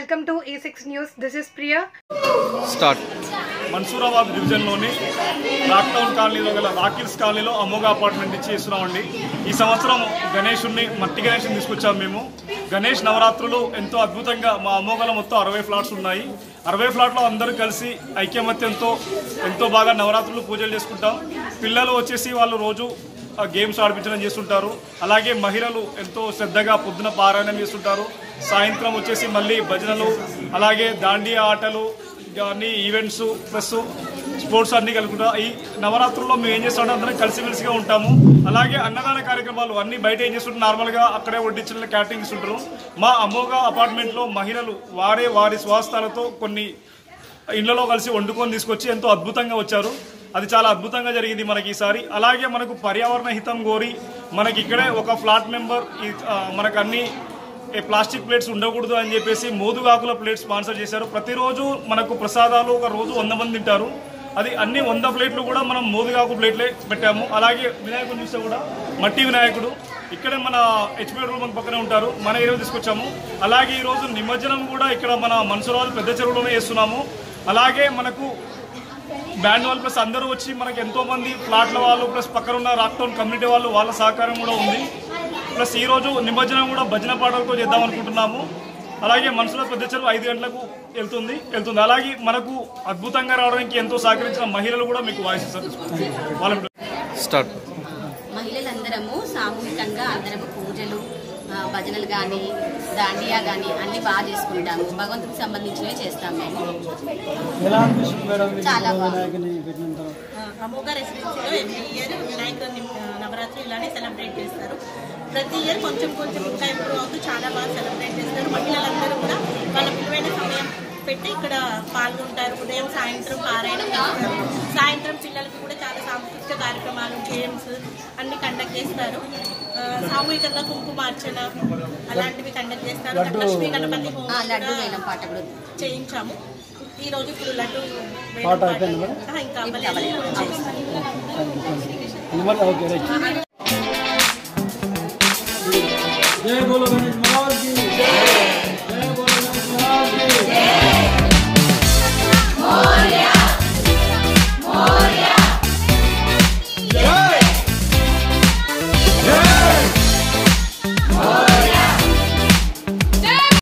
Welcome to A6 News. This is Priya. Start. Mansoorabad డివిజన్లోని రాక్టౌన్ కాలనీలో గల రాకిల్స్ కాలనీలో అమోఘా అపార్ట్మెంట్ ఇచ్చి ఇస్తున్నామండి. ఈ సంవత్సరం మట్టి గణేష్ని తీసుకొచ్చాము మేము. గణేష్ నవరాత్రులు ఎంతో అద్భుతంగా మా అమోఘలో మొత్తం 60 ఫ్లాట్స్ ఉన్నాయి. 60 ఫ్లాట్లో అందరూ కలిసి ఐక్యమత్యంతో ఎంతో బాగా నవరాత్రులు పూజలు చేసుకుంటాం. పిల్లలు వచ్చేసి వాళ్ళు రోజు గేమ్స్ ఆడిపించడం చేస్తుంటారు. అలాగే మహిళలు ఎంతో శ్రద్ధగా పొద్దున పారాయణం చేస్తుంటారు. సాయంత్రం వచ్చేసి మళ్ళీ భజనలు, అలాగే దాండియా ఆటలు, అన్ని ఈవెంట్స్ ప్లస్ స్పోర్ట్స్ అన్నీ కలుగుతాం. ఈ నవరాత్రుల్లో మేము ఏం చేస్తామంటే అందరం కలిసిమెలిసిగా ఉంటాము. అలాగే అన్నదాన కార్యక్రమాలు అన్నీ బయట ఏం చేస్తుంటారు, నార్మల్గా అక్కడే వడ్డించిన క్యాటరింగ్ ఇస్తుంటారు. మా అమోఘా అపార్ట్మెంట్లో మహిళలు వారి స్వాస్థాలతో కొన్ని ఇళ్లలో కలిసి వండుకొని తీసుకొచ్చి ఎంతో అద్భుతంగా వచ్చారు. అది చాలా అద్భుతంగా జరిగింది మనకి ఈసారి. అలాగే మనకు పర్యావరణ హితం కోరి మనకి ఇక్కడే ఒక ఫ్లాట్ మెంబర్ మనకు అన్ని ప్లాస్టిక్ ప్లేట్స్ ఉండకూడదు అని చెప్పేసి మోదుగాకుల ప్లేట్స్ స్పాన్సర్ చేశారు. ప్రతిరోజు మనకు ప్రసాదాలు ఒక రోజు 100 మంది తింటారు. అది అన్ని 100 ప్లేట్లు కూడా మనం మోదుగాకు ప్లేట్లే పెట్టాము. అలాగే వినాయకుడు చూస్తే కూడా మట్టి వినాయకుడు ఇక్కడే మన హెచ్పి రూమ్ పక్కనే ఉంటారు, మన ఈరోజు తీసుకొచ్చాము. అలాగే ఈరోజు నిమజ్జనం కూడా ఇక్కడ మన మన్సూరాబాద్ పెద్ద చెరువులోనే చేస్తున్నాము. అలాగే మనకు బ్యాండ్ వాళ్ళు ప్లస్ అందరూ వచ్చి మనకి ఎంతోమంది ఫ్లాట్ల వాళ్ళు ప్లస్ పక్కనున్న రాక్టౌన్ కమ్యూనిటీ వాళ్ళు వాళ్ళ సహకారం కూడా ఉంది. ప్లస్ ఈరోజు నిమజ్జనం కూడా భజన పాటలతో చేద్దాం అనుకుంటున్నాము. అలాగే మన్సూరాబాద్ పెద్ద చెరువు 5 గంటలకు వెళ్తుంది. అలాగే మనకు అద్భుతంగా రావడానికి ఎంతో సహకరించిన మహిళలు కూడా మీకు వాయిస్ ఇస్తారు. స్టార్ట్. మహిళలందరము సామూహికంగా అందరము పూజలు, భజనలు కానీ దాండియా కానీ అన్ని బాగా చేసుకుంటాము. భగవంతుడికి సంబంధించినవి చేస్తాము మేము. చాలా అమోఘా రెసిడెన్సీలో ఎవ్రీ ఇయర్ వినాయక నవరాత్రి ఇలానే సెలబ్రేట్ చేస్తారు. ప్రతి ఇయర్ కొంచెం ఇంకా ఇంప్రూవ్ అవుతూ చాలా బాగా సెలబ్రేట్ చేస్తారు. మహిళలందరూ కూడా వాళ్ళ విలువైన సమయం పెట్టి ఇక్కడ పాల్గొంటారు. ఉదయం సాయంత్రం పారాయణం చేస్తారు. సాయంత్రం పిల్లలకి కూడా చాలా సాంస్కృతిక కార్యక్రమాలు, గేమ్స్ అన్ని కండక్ట్ చేస్తారు. సామూహికంగా కుంకుమార్చన అలాంటివి కండక్ట్ చేస్తారు. లక్ష్మీ గణపతి పాట కూడా చేయించాము. ఈ రోజు ఇప్పుడు లడ్డు ఇంకా జై బోలో